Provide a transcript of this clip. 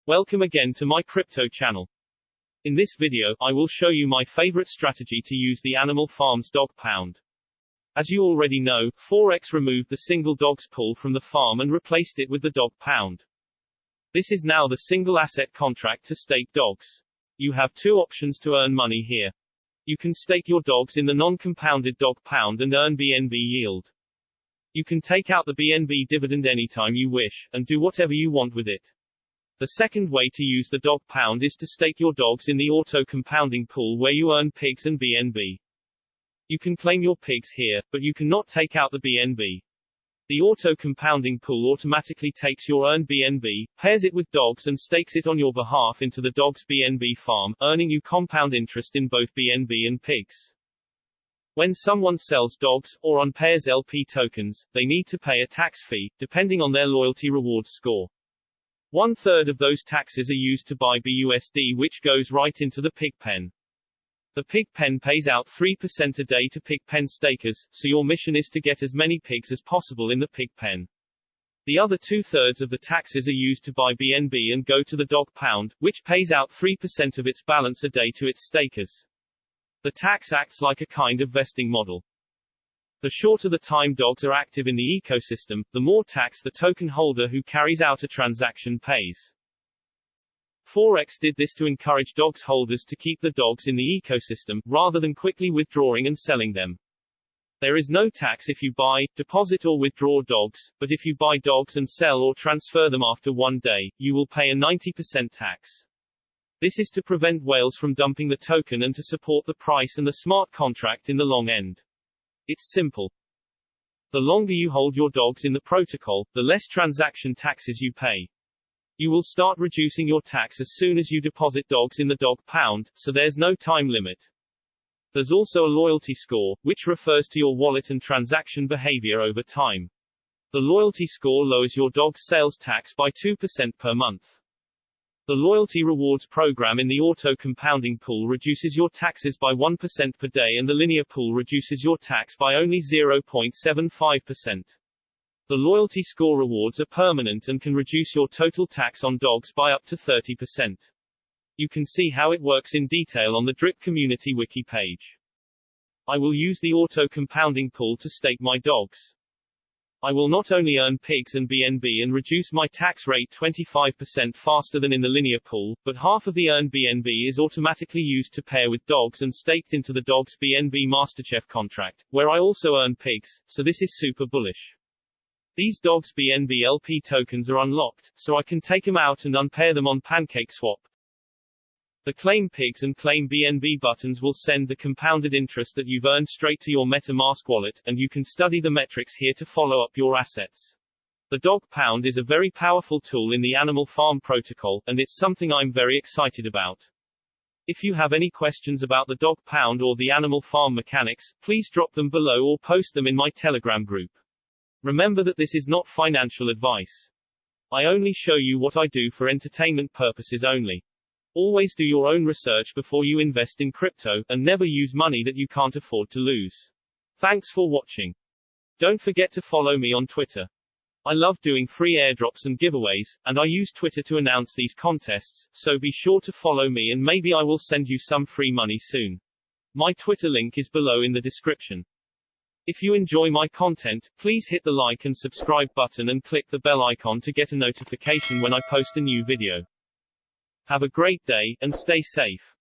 Welcome again to my crypto channel. In this video, I will show you my favorite strategy to use the Animal Farm's dog pound. As you already know, Forex removed the single dogs pool from the farm and replaced it with the dog pound. This is now the single asset contract to stake dogs. You have two options to earn money here. You can stake your dogs in the non-compounded dog pound and earn BNB yield. You can take out the BNB dividend anytime you wish, and do whatever you want with it. The second way to use the dog pound is to stake your dogs in the auto-compounding pool where you earn pigs and BNB. You can claim your pigs here, but you cannot take out the BNB. The auto-compounding pool automatically takes your earned BNB, pairs it with dogs and stakes it on your behalf into the dog's BNB farm, earning you compound interest in both BNB and pigs. When someone sells dogs, or unpairs LP tokens, they need to pay a tax fee, depending on their loyalty rewards score. 1/3 of those taxes are used to buy BUSD, which goes right into the pig pen. The pig pen pays out 3% a day to pig pen stakers, so your mission is to get as many pigs as possible in the pig pen. The other 2/3 of the taxes are used to buy BNB and go to the dog pound, which pays out 3% of its balance a day to its stakers. The tax acts like a kind of vesting model. The shorter the time dogs are active in the ecosystem, the more tax the token holder who carries out a transaction pays. Forex did this to encourage dogs holders to keep the dogs in the ecosystem, rather than quickly withdrawing and selling them. There is no tax if you buy, deposit or withdraw dogs, but if you buy dogs and sell or transfer them after 1 day, you will pay a 90% tax. This is to prevent whales from dumping the token and to support the price and the smart contract in the long end. It's simple. The longer you hold your dogs in the protocol, the less transaction taxes you pay. You will start reducing your tax as soon as you deposit dogs in the dog pound, so there's no time limit. There's also a loyalty score, which refers to your wallet and transaction behavior over time. The loyalty score lowers your dog's sales tax by 2% per month. The loyalty rewards program in the auto-compounding pool reduces your taxes by 1% per day, and the linear pool reduces your tax by only 0.75%. The loyalty score rewards are permanent and can reduce your total tax on dogs by up to 30%. You can see how it works in detail on the Drip community wiki page. I will use the auto-compounding pool to stake my dogs. I will not only earn pigs and BNB and reduce my tax rate 25% faster than in the linear pool, but half of the earned BNB is automatically used to pair with dogs and staked into the dog's BNB MasterChef contract, where I also earn pigs, so this is super bullish. These dogs BNB LP tokens are unlocked, so I can take them out and unpair them on PancakeSwap. The Claim Pigs and Claim BNB buttons will send the compounded interest that you've earned straight to your MetaMask wallet, and you can study the metrics here to follow up your assets. The dog pound is a very powerful tool in the Animal Farm protocol, and it's something I'm very excited about. If you have any questions about the dog pound or the Animal Farm mechanics, please drop them below or post them in my Telegram group. Remember that this is not financial advice. I only show you what I do for entertainment purposes only. Always do your own research before you invest in crypto, and never use money that you can't afford to lose. Thanks for watching. Don't forget to follow me on Twitter. I love doing free airdrops and giveaways, and I use Twitter to announce these contests, so be sure to follow me and maybe I will send you some free money soon. My Twitter link is below in the description. If you enjoy my content, please hit the like and subscribe button and click the bell icon to get a notification when I post a new video. Have a great day, and stay safe.